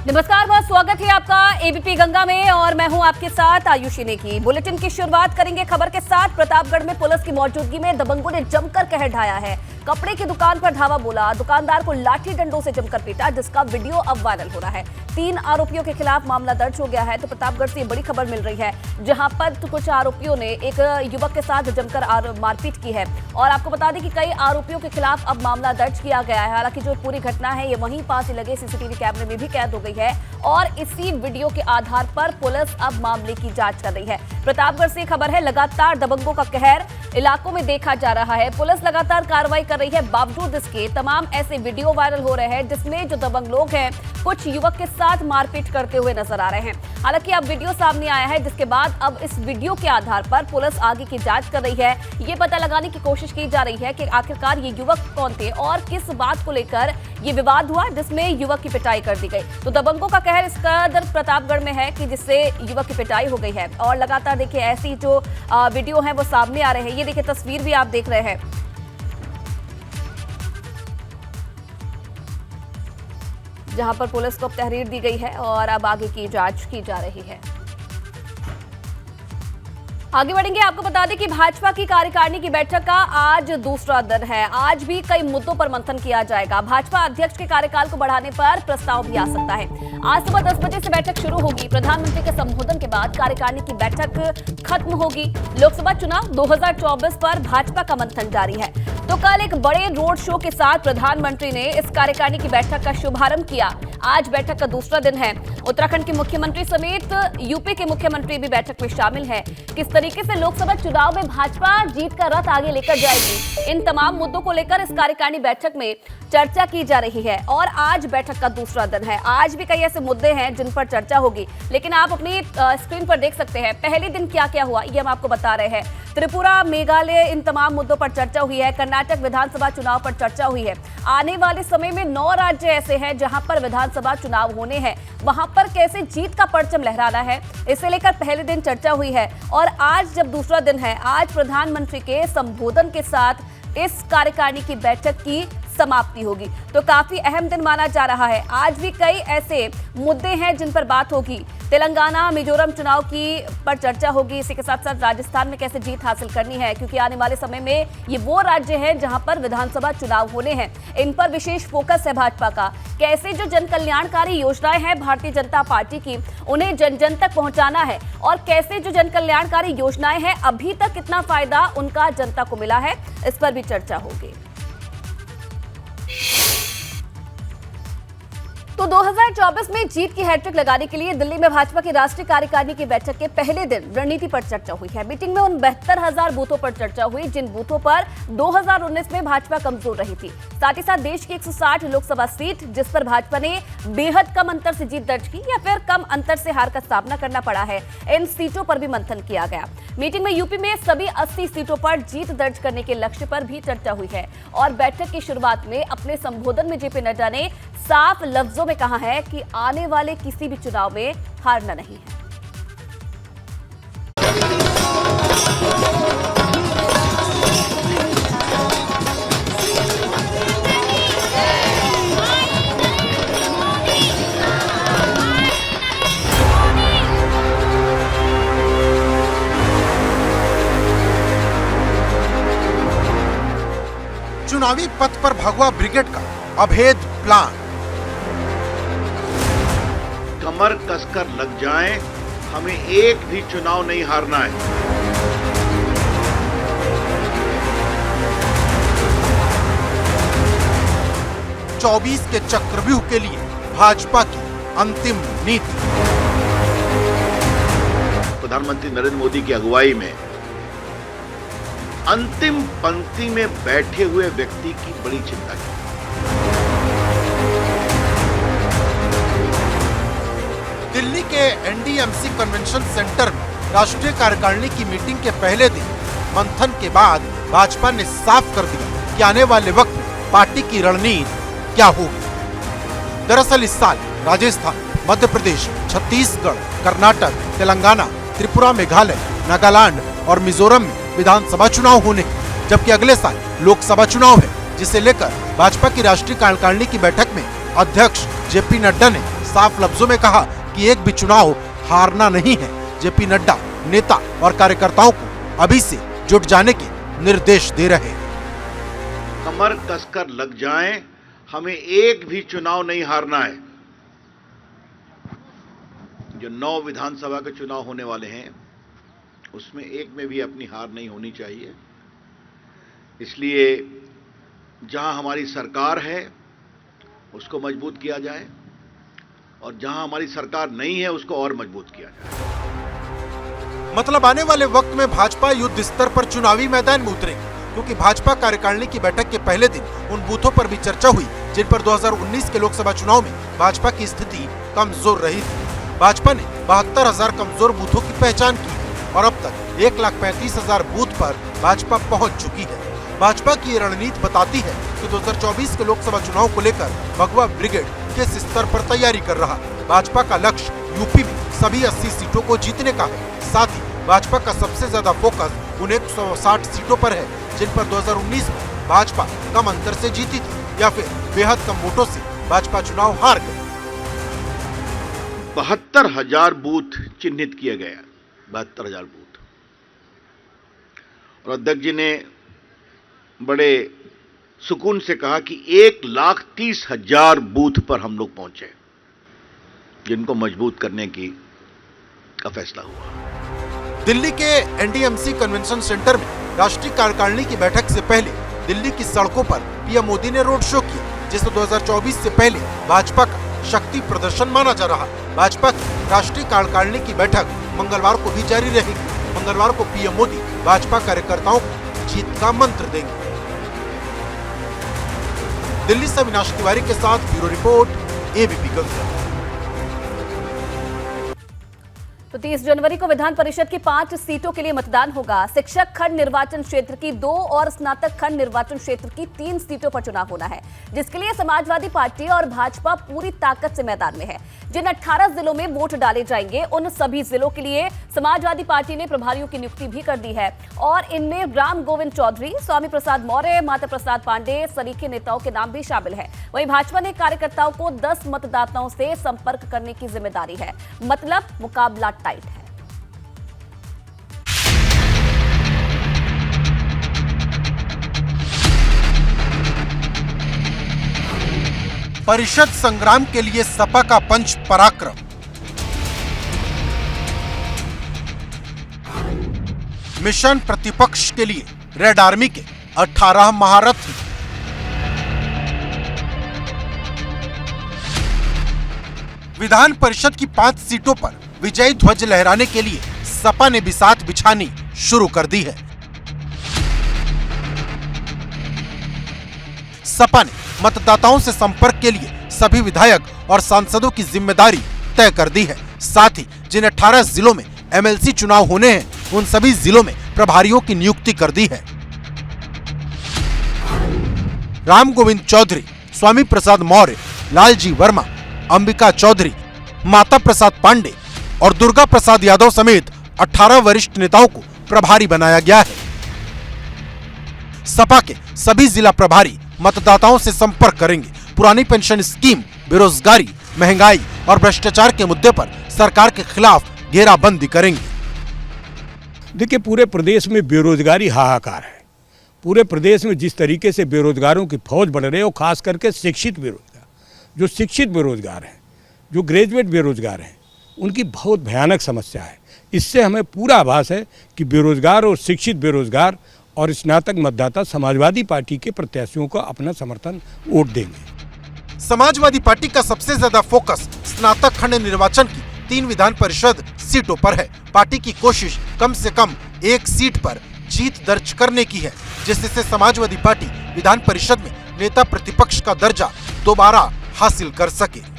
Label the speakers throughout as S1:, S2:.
S1: नमस्कार, बहुत स्वागत है आपका एबीपी गंगा में और मैं हूं आपके साथ आयुषी नेगी। बुलेटिन की शुरुआत करेंगे खबर के साथ। प्रतापगढ़ में पुलिस की मौजूदगी में दबंगों ने जमकर कहर ढाया है। कपड़े की दुकान पर धावा बोला, दुकानदार को लाठी डंडों से जमकर पीटा, जिसका वीडियो अब वायरल हो रहा है। 3 आरोपियों के खिलाफ मामला दर्ज हो गया है। तो प्रतापगढ़ से बड़ी खबर मिल रही है, जहां पर कुछ आरोपियों ने एक युवक के साथ जमकर मारपीट की है और आपको बता दें कि कई आरोपियों के खिलाफ अब मामला दर्ज किया गया है। हालांकि जो पूरी घटना है ये वहीं पास ही लगे सीसीटीवी कैमरे में भी कैद हो गई है और इसी वीडियो के आधार पर पुलिस अब मामले की जांच कर रही है। प्रतापगढ़ से खबर है, लगातार दबंगों का कहर इलाकों में देखा जा रहा है। पुलिस लगातार कार्रवाई कर रही है। बावजूद इसके तमाम ऐसे वीडियो वायरल हो रहे हैं जिसमें जो दबंग लोग हैं कुछ युवक के साथ मारपीट करते हुए नजर आ रहे हैं। हालांकि अब वीडियो सामने आया है, जिसके बाद अब इस वीडियो के आधार पर पुलिस आगे की जांच कर रही है। ये पता लगाने की कोशिश की जा रही है कि आखिरकार ये युवक कौन थे और किस बात को लेकर ये विवाद हुआ जिसमें युवक की पिटाई कर दी गई। तो दबंगों का कहर इस कदर प्रतापगढ़ में है कि जिससे युवक की पिटाई हो गई है और लगातार देखिए ऐसी जो वीडियो है वो सामने आ रहे हैं। ये देखिए तस्वीर भी आप देख रहे हैं, जहां पर पुलिस को तहरीर दी गई है और अब आगे की जांच की जा रही है। आगे बढ़ेंगे, आपको बता दें कि भाजपा की कार्यकारिणी की बैठक का आज दूसरा दिन है। आज भी कई मुद्दों पर मंथन किया जाएगा। भाजपा अध्यक्ष के कार्यकाल को बढ़ाने पर प्रस्ताव भी आ सकता है। आज सुबह 10 बजे से बैठक शुरू होगी। प्रधानमंत्री के संबोधन के बाद कार्यकारिणी की बैठक खत्म होगी। लोकसभा चुनाव 2024 पर भाजपा का मंथन जारी है। तो कल एक बड़े रोड शो के साथ प्रधानमंत्री ने इस कार्यकारिणी की बैठक का शुभारंभ किया। आज बैठक का दूसरा दिन है। उत्तराखंड के मुख्यमंत्री समेत यूपी के मुख्यमंत्री भी बैठक में शामिल हैं। किस तरीके से लोकसभा चुनाव में भाजपा जीत का रथ आगे लेकर जाएगी, इन तमाम मुद्दों को लेकर इस कार्यकारिणी बैठक में चर्चा की जा रही है और आज बैठक का दूसरा दिन है। आज भी कई ऐसे मुद्दे हैं जिन पर चर्चा होगी, लेकिन आप अपनी स्क्रीन पर देख सकते हैं पहले दिन क्या क्या हुआ ये हम आपको बता रहे हैं। त्रिपुरा, मेघालय, इन तमाम मुद्दों पर चर्चा हुई है। कर्नाटक विधानसभा चुनाव पर चर्चा हुई है। आने वाले समय में 9 राज्य ऐसे हैं जहां पर विधानसभा चुनाव होने हैं, वहां पर कैसे जीत का परचम लहराना है, इसे लेकर पहले दिन चर्चा हुई है। और आज जब दूसरा दिन है, आज प्रधानमंत्री के संबोधन के साथ इस कार्यकारिणी की बैठक की समाप्ति होगी। तो काफी अहम दिन माना जा रहा है। आज भी कई ऐसे मुद्दे हैं जिन पर बात होगी। तेलंगाना, मिजोरम चुनाव की पर चर्चा होगी। इसी के साथ साथ राजस्थान में कैसे जीत हासिल करनी है, क्योंकि आने वाले समय में ये वो राज्य हैं जहां पर विधानसभा चुनाव होने हैं। इन पर विशेष फोकस है भाजपा का। कैसे जो जन कल्याणकारी योजनाएं हैं भारतीय जनता पार्टी की, उन्हें जन जन तक पहुंचाना है और कैसे जो जन कल्याणकारी योजनाएं हैं अभी तक कितना फायदा उनका जनता को मिला है, इस पर भी चर्चा होगी। तो 2024 में जीत की हैट्रिक लगाने के लिए दिल्ली में भाजपा की राष्ट्रीय कार्यकारिणी की बैठक के पहले दिन रणनीति पर चर्चा हुई है। मीटिंग में उन 72,000 बूथों पर चर्चा हुई जिन बूथों पर 2019 में भाजपा कमजोर रही थी। साथ ही साथ देश की 160 लोकसभा सीट जिस पर भाजपा ने बेहद कम अंतर से जीत दर्ज की या फिर कम अंतर से हार का सामना करना पड़ा है, इन सीटों पर भी मंथन किया गया। मीटिंग में यूपी में सभी 80 सीटों पर जीत दर्ज करने के लक्ष्य पर भी चर्चा हुई है और बैठक की शुरुआत में अपने संबोधन में जेपी नड्डा ने साफ लफ्जों में कहा है कि आने वाले किसी भी चुनाव में हारना नहीं है।
S2: चुनावी पथ पर भगवा ब्रिगेड का अभेद प्लान।
S3: कमर कसकर लग जाएं, हमें एक भी चुनाव नहीं हारना है।
S2: चौबीस के चक्रव्यूह के लिए भाजपा की अंतिम नीति।
S3: प्रधानमंत्री नरेंद्र मोदी की अगुवाई में अंतिम पंक्ति में बैठे हुए व्यक्ति की बड़ी चिंता की।
S2: दिल्ली के एनडीएमसी कन्वेंशन सेंटर में राष्ट्रीय कार्यकारिणी की मीटिंग के पहले दिन मंथन के बाद भाजपा ने साफ कर दिया कि आने वाले वक्त में पार्टी की रणनीति क्या होगी। दरअसल इस साल राजस्थान, मध्य प्रदेश, छत्तीसगढ़, कर्नाटक, तेलंगाना, त्रिपुरा, मेघालय, नागालैंड और मिजोरम में विधानसभा चुनाव होने, जबकि अगले साल लोकसभा चुनाव है, जिसे लेकर भाजपा की राष्ट्रीय कार्यकारिणी की बैठक में अध्यक्ष जेपी नड्डा ने साफ लफ्जों में कहा कि एक भी चुनाव हारना नहीं है। जेपी नड्डा नेता और कार्यकर्ताओं को अभी से जुट जाने के निर्देश दे रहे हैं।
S3: कमर कसकर लग जाएं, हमें एक भी चुनाव नहीं हारना है। जो 9 विधानसभा के चुनाव होने वाले हैं उसमें एक में भी अपनी हार नहीं होनी चाहिए। इसलिए जहां हमारी सरकार है उसको मजबूत किया जाए और जहां हमारी सरकार नहीं है उसको और मजबूत किया जाए।
S2: मतलब आने वाले वक्त में भाजपा युद्ध स्तर पर चुनावी मैदान में उतरेगी, क्योंकि भाजपा कार्यकारिणी की बैठक के पहले दिन उन बूथों पर भी चर्चा हुई जिन पर 2019 के लोकसभा चुनाव में भाजपा की स्थिति कमजोर रही थी। भाजपा ने 72,000 कमजोर बूथों की पहचान की और अब तक 1,35,000 बूथ पर भाजपा पहुंच चुकी है। भाजपा की ये रणनीति बताती है कि 2024 के लोकसभा चुनाव को लेकर भगवा ब्रिगेड किस स्तर पर तैयारी कर रहा। भाजपा का लक्ष्य यूपी में सभी 80 सीटों को जीतने का है। साथ ही भाजपा का सबसे ज्यादा फोकस उन 160 सीटों पर है जिन पर 2019 में भाजपा कम अंतर से जीती थी या फिर बेहद कम वोटों से भाजपा चुनाव हार गई।
S3: 72,000 बूथ चिन्हित किए गए, 72,000 बूथ। और अध्यक्ष जी ने बड़े सुकून से कहा कि 1,30,000 बूथ पर हम लोग पहुंचे, जिनको मजबूत करने का फैसला हुआ।
S2: दिल्ली के एनडीएमसी कन्वेंशन सेंटर में राष्ट्रीय कार्यकारिणी की बैठक से पहले दिल्ली की सड़कों पर पीएम मोदी ने रोड शो किया, जिसे 2024 से पहले भाजपा का शक्ति प्रदर्शन माना जा रहा। भाजपा की राष्ट्रीय कार्यकारिणी की बैठक मंगलवार को भी जारी रहेगी। मंगलवार को पीएम मोदी भाजपा कार्यकर्ताओं को जीत का मंत्र देंगे। दिल्ली से अविनाश तिवारी के साथ ब्यूरो रिपोर्ट, एबीपी गंगा।
S1: तो 30 जनवरी को विधान परिषद की 5 सीटों के लिए मतदान होगा। शिक्षक खंड निर्वाचन क्षेत्र की 2 और स्नातक खंड निर्वाचन क्षेत्र की 3 सीटों पर चुनाव होना है, जिसके लिए समाजवादी पार्टी और भाजपा पूरी ताकत से मैदान में है। जिन 18 जिलों में वोट डाले जाएंगे उन सभी जिलों के लिए समाजवादी पार्टी ने प्रभारियों की नियुक्ति भी कर दी है और इनमें राम गोविंद चौधरी, स्वामी प्रसाद मौर्य, माता प्रसाद पांडे सरीखे नेताओं के नाम भी शामिल है। वहीं भाजपा ने कार्यकर्ताओं को 10 मतदाताओं से संपर्क करने की जिम्मेदारी है। मतलब मुकाबला टाइट है।
S2: परिषद संग्राम के लिए सपा का पंच पराक्रम। मिशन प्रतिपक्ष के लिए रेड आर्मी के 18 महारथी। विधान परिषद की 5 सीटों पर विजयी ध्वज लहराने के लिए सपा ने बिसात बिछानी शुरू कर दी है। सपा ने मतदाताओं से संपर्क के लिए सभी विधायक और सांसदों की जिम्मेदारी तय कर दी है। साथ ही जिन 18 जिलों में एमएलसी चुनाव होने हैं उन सभी जिलों में प्रभारियों की नियुक्ति कर दी है। राम गोविंद चौधरी, स्वामी प्रसाद मौर्य, लालजी वर्मा, अंबिका चौधरी, माता प्रसाद पांडे और दुर्गा प्रसाद यादव समेत 18 वरिष्ठ नेताओं को प्रभारी बनाया गया है। सपा के सभी जिला प्रभारी मतदाताओं से संपर्क करेंगे। पुरानी पेंशन स्कीम, बेरोजगारी, महंगाई और भ्रष्टाचार के मुद्दे पर सरकार के खिलाफ घेराबंदी करेंगे।
S4: देखिए, पूरे प्रदेश में बेरोजगारी हाहाकार है। पूरे प्रदेश में जिस तरीके से बेरोजगारों की फौज बढ़ रही है, वो खास करके शिक्षित बेरोजगार, जो शिक्षित बेरोजगार हैं, जो ग्रेजुएट बेरोजगार हैं, उनकी बहुत भयानक समस्या है। इससे हमें पूरा आभास है कि बेरोजगार और शिक्षित बेरोजगार और स्नातक मतदाता समाजवादी पार्टी के प्रत्याशियों को अपना समर्थन वोट देंगे।
S2: समाजवादी पार्टी का सबसे ज्यादा फोकस स्नातक खंड निर्वाचन की 3 विधान परिषद सीटों पर है। पार्टी की कोशिश कम से कम 1 सीट पर जीत दर्ज करने की है, जिससे समाजवादी पार्टी विधान परिषद में नेता प्रतिपक्ष का दर्जा दोबारा हासिल कर सके।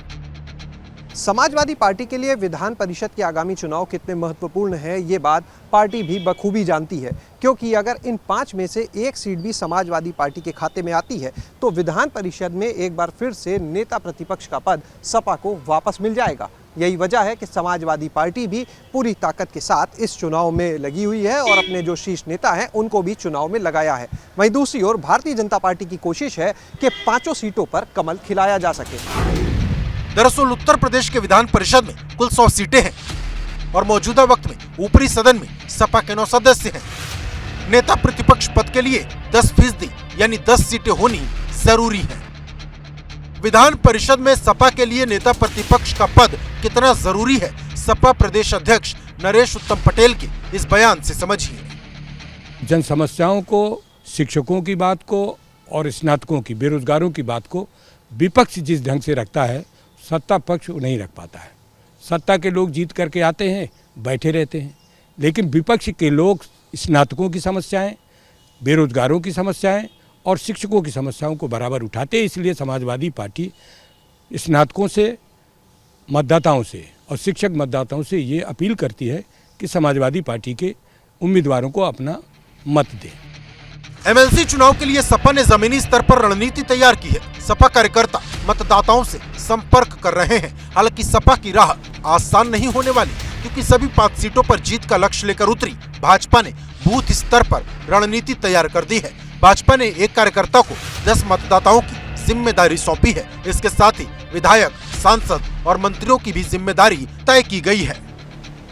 S5: समाजवादी पार्टी के लिए विधान परिषद के आगामी चुनाव कितने महत्वपूर्ण है, ये बात पार्टी भी बखूबी जानती है, क्योंकि अगर इन 5 में से 1 सीट भी समाजवादी पार्टी के खाते में आती है तो विधान परिषद में एक बार फिर से नेता प्रतिपक्ष का पद सपा को वापस मिल जाएगा। यही वजह है कि समाजवादी पार्टी भी पूरी ताकत के साथ इस चुनाव में लगी हुई है और अपने जो शीर्ष नेता हैं उनको भी चुनाव में लगाया है। वहीं दूसरी ओर भारतीय जनता पार्टी की कोशिश है कि 5 सीटों पर कमल खिलाया जा सके।
S2: दरअसल उत्तर प्रदेश के विधान परिषद में कुल 100 सीटें हैं और मौजूदा वक्त में ऊपरी सदन में सपा के 9 सदस्य हैं। नेता प्रतिपक्ष पद के लिए 10% यानी 10 सीटें होनी जरूरी है। विधान परिषद में सपा के लिए नेता प्रतिपक्ष का पद कितना जरूरी है, सपा प्रदेश अध्यक्ष नरेश उत्तम पटेल के इस बयान से समझिए।
S4: जन समस्याओं को, शिक्षकों की बात को और स्नातकों की, बेरोजगारों की बात को विपक्ष जिस ढंग से रखता है, सत्ता पक्ष नहीं रख पाता है। सत्ता के लोग जीत करके आते हैं, बैठे रहते हैं, लेकिन विपक्ष के लोग स्नातकों की समस्याएं, बेरोजगारों की समस्याएं और शिक्षकों की समस्याओं को बराबर उठाते हैं। इसलिए समाजवादी पार्टी स्नातकों से, मतदाताओं से और शिक्षक मतदाताओं से ये अपील करती है कि समाजवादी पार्टी के उम्मीदवारों को अपना मत दें।
S2: एमएलसी चुनाव के लिए सपा ने जमीनी स्तर पर रणनीति तैयार की है। सपा कार्यकर्ता मतदाताओं से संपर्क कर रहे हैं। हालांकि सपा की राह आसान नहीं होने वाली, क्योंकि सभी 5 सीटों पर जीत का लक्ष्य लेकर उतरी भाजपा ने बूथ स्तर पर रणनीति तैयार कर दी है। भाजपा ने एक कार्यकर्ता को 10 मतदाताओं की जिम्मेदारी सौंपी है। इसके साथ ही विधायक, सांसद और मंत्रियों की भी जिम्मेदारी तय की गई है।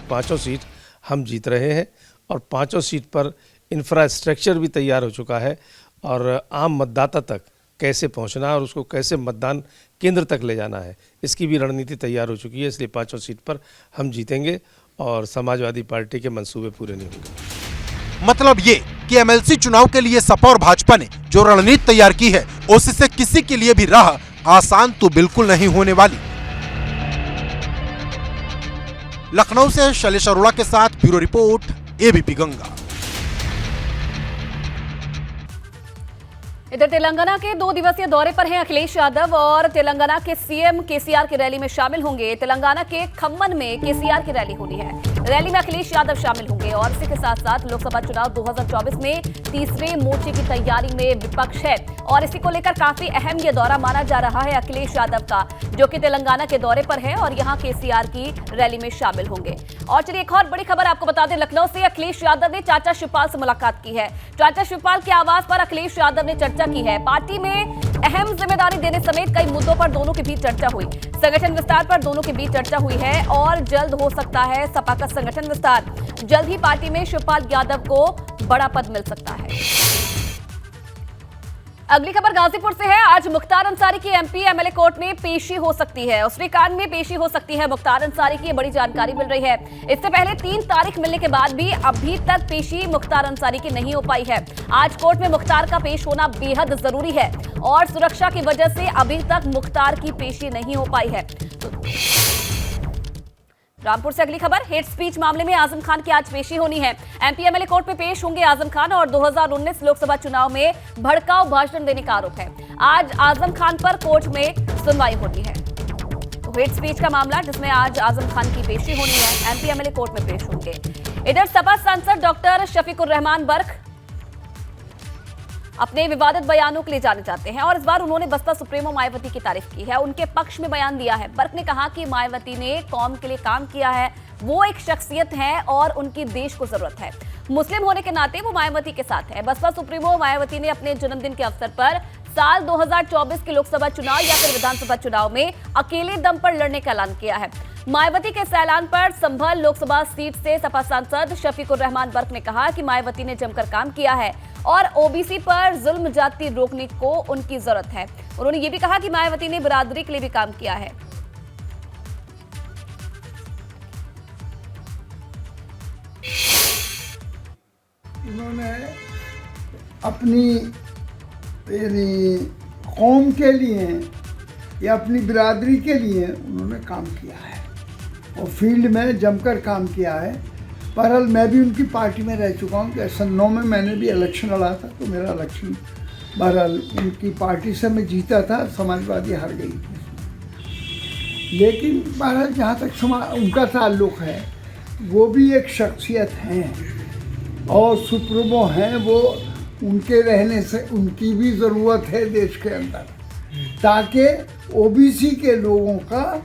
S6: 5 सीट हम जीत रहे हैं और 5 सीट पर इंफ्रास्ट्रक्चर भी तैयार हो चुका है और आम मतदाता तक कैसे पहुंचना है और उसको कैसे मतदान केंद्र तक ले जाना है, इसकी भी रणनीति तैयार हो चुकी है। इसलिए 5 सीट पर हम जीतेंगे और समाजवादी पार्टी के मंसूबे पूरे नहीं होंगे।
S2: मतलब ये कि एमएलसी चुनाव के लिए सपा और भाजपा ने जो रणनीति तैयार की है, उससे किसी के लिए भी राह आसान तो बिल्कुल नहीं होने वाली। लखनऊ से शैलेश अरोड़ा के साथ ब्यूरो रिपोर्ट, एबीपी गंगा।
S1: इधर तेलंगाना के 2 दिवसीय दौरे पर हैं अखिलेश यादव और तेलंगाना के सीएम केसीआर की रैली में शामिल होंगे। तेलंगाना के खम्मन में केसीआर की रैली होनी है। रैली में अखिलेश यादव शामिल होंगे और इसी के साथ साथ लोकसभा चुनाव 2024 में तीसरे मोर्चे की तैयारी में विपक्ष है और इसी को लेकर काफी अहम ये दौरा माना जा रहा है अखिलेश यादव का, जो कि तेलंगाना के दौरे पर है और यहाँ केसीआर की रैली में शामिल होंगे। और चलिए एक और बड़ी खबर आपको बता दें, लखनऊ से अखिलेश यादव ने चाचा शिवपाल से मुलाकात की है। चाचा शिवपाल के आवास पर अखिलेश यादव ने चर्चा की है। पार्टी में अहम जिम्मेदारी देने समेत कई मुद्दों पर दोनों के बीच चर्चा हुई। संगठन विस्तार पर दोनों के बीच चर्चा हुई है और जल्द हो सकता है सपा का संगठन विस्तार। जल्द ही पार्टी में शिवपाल यादव को बड़ा पद मिल सकता है। अगली खबर गाजीपुर से है। आज मुख्तार अंसारी की एमपी एमएलए कोर्ट में पेशी हो सकती है। उसने कांड में पेशी हो सकती है मुख्तार अंसारी की, बड़ी जानकारी मिल रही है। इससे पहले 3 तारीख मिलने के बाद भी अभी तक पेशी मुख्तार अंसारी की नहीं हो पाई है। आज कोर्ट में मुख्तार का पेश होना बेहद जरूरी है और सुरक्षा की वजह से अभी तक मुख्तार की पेशी नहीं हो पाई है। रामपुर से अगली खबर, हेट स्पीच मामले में आजम खान की आज पेशी होनी है। एमपी एमएलए कोर्ट में पेश होंगे आजम खान और 2019 लोकसभा चुनाव में भड़काऊ भाषण देने का आरोप है। आज आजम खान पर कोर्ट में सुनवाई होनी है। तो हेट स्पीच का मामला जिसमें आज आजम खान की पेशी होनी है, एमपी एमएलए कोर्ट में पेश होंगे। इधर सपा सांसद डॉक्टर शफीकुर रहमान बर्क अपने विवादित बयानों के लिए जाने जाते हैं और इस बार उन्होंने बसपा सुप्रीमो मायावती की तारीफ की है, उनके पक्ष में बयान दिया है। बर्क ने कहा कि मायावती ने कौम के लिए काम किया है, वो एक शख्सियत है और उनकी देश को जरूरत है। मुस्लिम होने के नाते वो मायावती के साथ है। बसपा सुप्रीमो मायावती ने अपने जन्मदिन के अवसर पर साल 2024 के लोकसभा चुनाव या फिर विधानसभा चुनाव में अकेले दम पर लड़ने का ऐलान किया है। मायावती के इस ऐलान पर संभल लोकसभा सीट से सपा सांसद शफीकुर रहमान बर्क ने कहा कि मायावती ने जमकर काम किया है और ओबीसी पर जुल्म जाति रोकने को उनकी जरूरत है। उन्होंने ये भी कहा कि मायावती ने बिरादरी के लिए भी काम किया है।
S7: उन्होंने अपनी कौम के लिए या अपनी बिरादरी के लिए उन्होंने काम किया है और फील्ड में जमकर काम किया है। बहरहाल मैं भी उनकी पार्टी में रह चुका हूँ। 2009 में मैंने भी इलेक्शन लड़ा था, तो मेरा इलेक्शन बहरहाल उनकी पार्टी से मैं जीता था, समाजवादी हार गई थी। लेकिन बहरहाल जहाँ तक उनका ताल्लुक़ है, वो भी एक शख्सियत हैं और सुप्रीमो हैं। वो उनके रहने से उनकी भी ज़रूरत है देश के अंदर, ताकि ओबीसी के लोगों का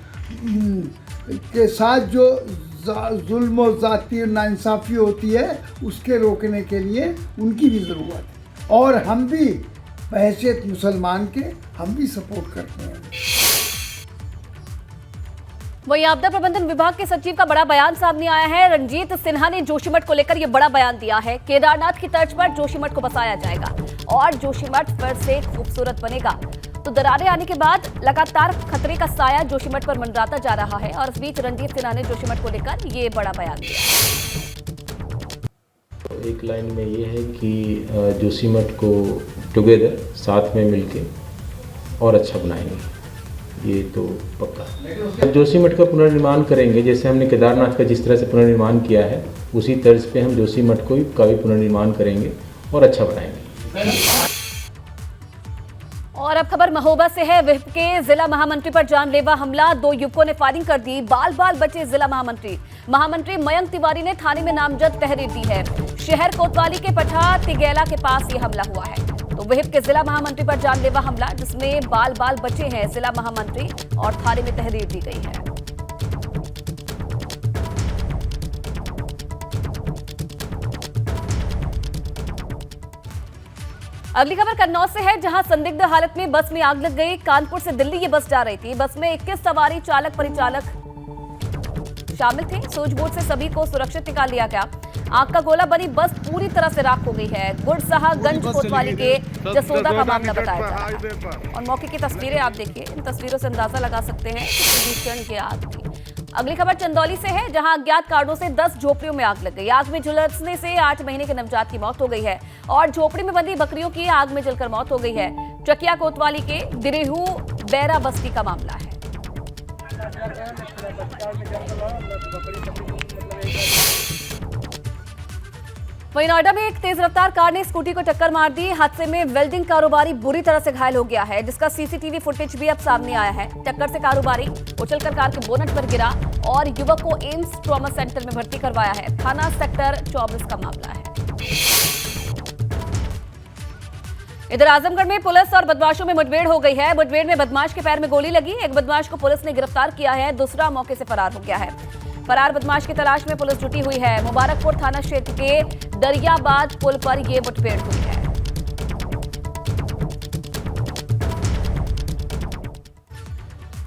S7: के साथ जो जुल्म और जाती नाइंसाफ़ी होती है उसके रोकने के लिए उनकी भी ज़रूरत है। और हम भी बहैसियत मुसलमान के हम भी सपोर्ट करते हैं।
S1: वहीं आपदा प्रबंधन विभाग के सचिव का बड़ा बयान सामने आया है। रंजीत सिन्हा ने जोशीमठ को लेकर यह बड़ा बयान दिया है। केदारनाथ की तर्ज पर जोशीमठ को बसाया जाएगा और जोशीमठ फिर से खूबसूरत बनेगा। तो दरारें आने के बाद लगातार खतरे का साया जोशीमठ पर मंडराता जा रहा है और इस बीच रंजीत सिन्हा ने जोशीमठ को लेकर ये बड़ा बयान दिया।
S8: एक लाइन में ये है कि जोशीमठ को टुगेदर साथ में मिलके और अच्छा बनाएंगे, ये तो पक्का। जोशीमठ का पुनर्निर्माण करेंगे, जैसे हमने केदारनाथ का जिस तरह से पुनर्निर्माण किया है उसी तर्ज पे हम जोशीमठ का भी पुनर्निर्माण करेंगे और अच्छा बनाएंगे।
S1: और अब खबर महोबा से है। विहिप के जिला महामंत्री पर जानलेवा हमला, 2 युवकों ने फायरिंग कर दी, बाल बाल बचे जिला महामंत्री मयंक तिवारी ने थाने में नामजद तहरीर दी है। शहर कोतवाली के पठा तिगैला के पास ये हमला हुआ है। तो विहिप के जिला महामंत्री पर जानलेवा हमला, जिसमें बाल बाल बचे हैं जिला महामंत्री और थाने में तहरीर दी गई है। अगली खबर कन्नौज से है, जहां संदिग्ध हालत में बस में आग लग गई। कानपुर से दिल्ली ये बस जा रही थी। बस में 21 सवारी, चालक परिचालक शामिल थे। सूझबूझ से सभी को सुरक्षित निकाल लिया गया। आग का गोला बनी बस पूरी तरह से राख हो गई है। गुड़साहागंज कोतवाली के जसोदा का मामला बताया जा रहा है और मौके की तस्वीरें आप देखिए। इन तस्वीरों से अंदाजा लगा सकते हैं कि भीषण की आग थी। अगली खबर चंदौली से है, जहां अज्ञात कारणों से 10 झोपड़ियों में आग लग गई। आग में झुलसने से 8 महीने के नवजात की मौत हो गई है और झोपड़ी में बंधी बकरियों की आग में जलकर मौत हो गई है। चकिया कोतवाली के दिरेहू बैरा बस्ती का मामला है। वहीं नोएडा में एक तेज रफ्तार कार ने स्कूटी को टक्कर मार दी। हादसे में वेल्डिंग कारोबारी बुरी तरह से घायल हो गया है, जिसका सीसीटीवी फुटेज भी अब सामने आया है। टक्कर से कारोबारी उछलकर कार के बोनट पर गिरा और युवक को एम्स ट्रॉमा सेंटर में भर्ती करवाया है। थाना सेक्टर 24 का मामला है। इधर आजमगढ़ में पुलिस और बदमाशों में मुठभेड़ हो गई है। मुठभेड़ में बदमाश के पैर में गोली लगी। एक बदमाश को पुलिस ने गिरफ्तार किया है, दूसरा मौके से फरार हो गया है। फरार बदमाश की तलाश में पुलिस जुटी हुई है। मुबारकपुर थाना क्षेत्र के दरियाबाद पुल पर यह मुठभेड़ हुई है।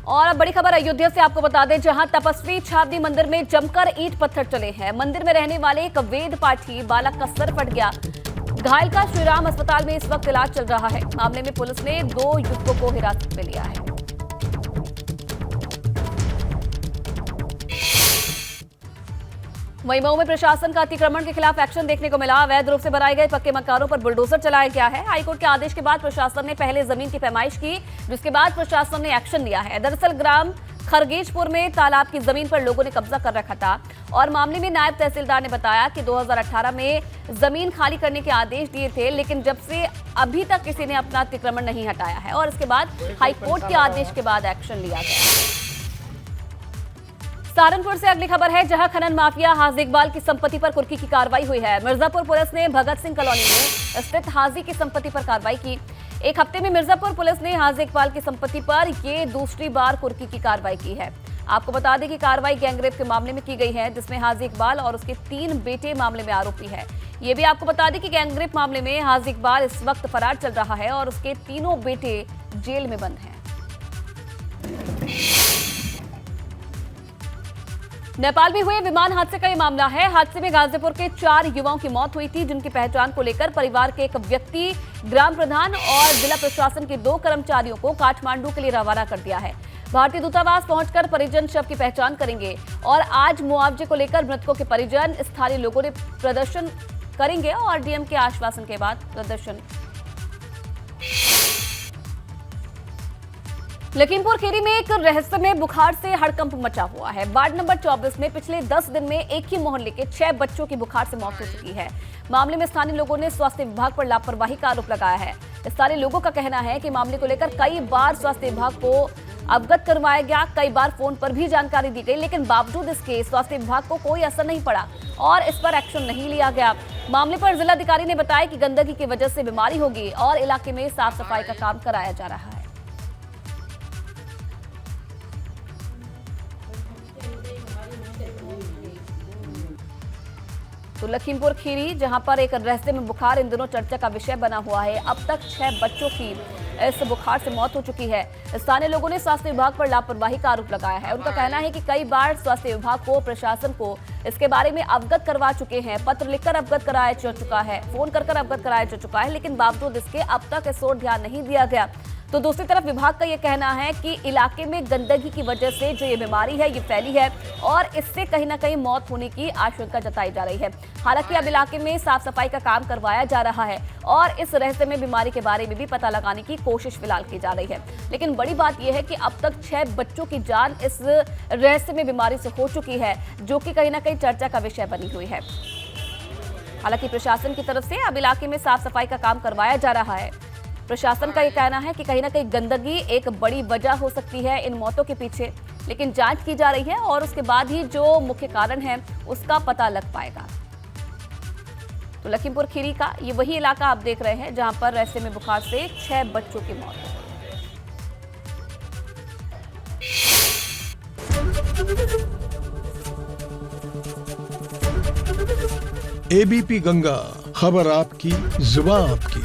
S1: और अब बड़ी खबर अयोध्या से आपको बता दें, जहां तपस्वी छावनी मंदिर में जमकर ईंट पत्थर चले हैं। मंदिर में रहने वाले एक वेद पाठी बालक का सर फट गया। घायल का श्रीराम अस्पताल में इस वक्त इलाज चल रहा है। मामले में पुलिस ने 2 युवकों को हिरासत में लिया है। वहीं मऊ में प्रशासन का अतिक्रमण के खिलाफ एक्शन देखने को मिला। अवैध रूप से बनाए गए पक्के मकानों पर बुलडोजर चलाया गया है। हाईकोर्ट के आदेश के बाद प्रशासन ने पहले जमीन की पैमाइश की, जिसके बाद प्रशासन ने एक्शन लिया है। दरअसल ग्राम खरगेजपुर में तालाब की जमीन पर लोगों ने कब्जा कर रखा था और मामले में नायब तहसीलदार ने बताया कि 2018 में जमीन खाली करने के आदेश दिए थे, लेकिन जब से अभी तक किसी ने अपना अतिक्रमण नहीं हटाया है और इसके बाद हाईकोर्ट के आदेश के बाद एक्शन लिया गया। सहारनपुर से अगली खबर है, जहां खनन माफिया हाजी इकबाल की संपत्ति पर कुर्की की कार्रवाई हुई है। मिर्जापुर पुलिस ने भगत सिंह कॉलोनी में स्थित हाजी की संपत्ति पर कार्रवाई की। एक हफ्ते में मिर्जापुर पुलिस ने हाजी इकबाल की संपत्ति पर ये दूसरी बार कुर्की की कार्रवाई की है। आपको बता दें कि कार्रवाई गैंगरेप के मामले में की गई है, जिसमें हाजी इकबाल और उसके 3 बेटे मामले में आरोपी है। ये भी आपको बता दें कि गैंगरेप मामले में हाजी इकबाल इस वक्त फरार चल रहा है और उसके 3 बेटे जेल में बंद हैं। नेपाल में हुए विमान हादसे का ये मामला है। हादसे में गाजीपुर के 4 युवाओं की मौत हुई थी, जिनकी पहचान को लेकर परिवार के एक व्यक्ति, ग्राम प्रधान और जिला प्रशासन के 2 कर्मचारियों को काठमांडू के लिए रवाना कर दिया है। भारतीय दूतावास पहुंचकर परिजन शव की पहचान करेंगे और आज मुआवजे को लेकर मृतकों के परिजन, स्थानीय लोगों ने प्रदर्शन करेंगे और डीएम के आश्वासन के बाद प्रदर्शन। लखीमपुर खीरी में एक रहस्यमय बुखार से हड़कंप मचा हुआ है। वार्ड नंबर 24 में पिछले 10 दिन में एक ही मोहल्ले के 6 बच्चों की बुखार से मौत हो चुकी है। मामले में स्थानीय लोगों ने स्वास्थ्य विभाग पर लापरवाही का आरोप लगाया है। स्थानीय लोगों का कहना है कि मामले को लेकर कई बार स्वास्थ्य विभाग को अवगत करवाया गया, कई बार फोन पर भी जानकारी दी गई, लेकिन बावजूद इसके स्वास्थ्य विभाग को कोई असर नहीं पड़ा और इस पर एक्शन नहीं लिया गया। मामले पर जिलाधिकारी ने बताया कि गंदगी की वजह से बीमारी होगी और इलाके में साफ सफाई का काम कराया जा रहा है। तो लखीमपुर खीरी, जहां पर एक रहस्यमय बुखार इन दिनों चर्चा का विषय बना हुआ है। अब तक 6 बच्चों की इस बुखार से मौत हो चुकी है। स्थानीय लोगों ने स्वास्थ्य विभाग पर लापरवाही का आरोप लगाया है। उनका कहना है कि कई बार स्वास्थ्य विभाग को, प्रशासन को इसके बारे में अवगत करवा चुके हैं, पत्र लिखकर अवगत कराया जा चुका है, फोन कर अवगत कराया जा चुका है, लेकिन बावजूद इसके अब तक इस ओर ध्यान नहीं दिया गया। तो दूसरी तरफ विभाग का ये कहना है कि इलाके में गंदगी की वजह से जो ये बीमारी है ये फैली है और इससे कहीं ना कहीं मौत होने की आशंका जताई जा रही है। हालांकि अब इलाके में साफ सफाई का काम करवाया जा रहा है और इस रहस्यमय बीमारी के बारे में भी पता लगाने की कोशिश फिलहाल की जा रही है। लेकिन बड़ी बात यह है कि अब तक 6 बच्चों की जान इस रहस्यमय बीमारी से हो चुकी है, जो कि कहीं ना कहीं चर्चा का विषय बनी हुई है। हालांकि प्रशासन की तरफ से अब इलाके में साफ सफाई का काम करवाया जा रहा है। प्रशासन का ये कहना है कि कहीं ना कहीं गंदगी एक बड़ी वजह हो सकती है इन मौतों के पीछे, लेकिन जांच की जा रही है और उसके बाद ही जो मुख्य कारण है उसका पता लग पाएगा। तो लखीमपुर खीरी का ये वही इलाका आप देख रहे हैं जहां पर रहस्यमय बुखार से 6 बच्चों की मौत हो गई।
S9: एबीपी गंगा, खबर आपकी, जुबान आपकी।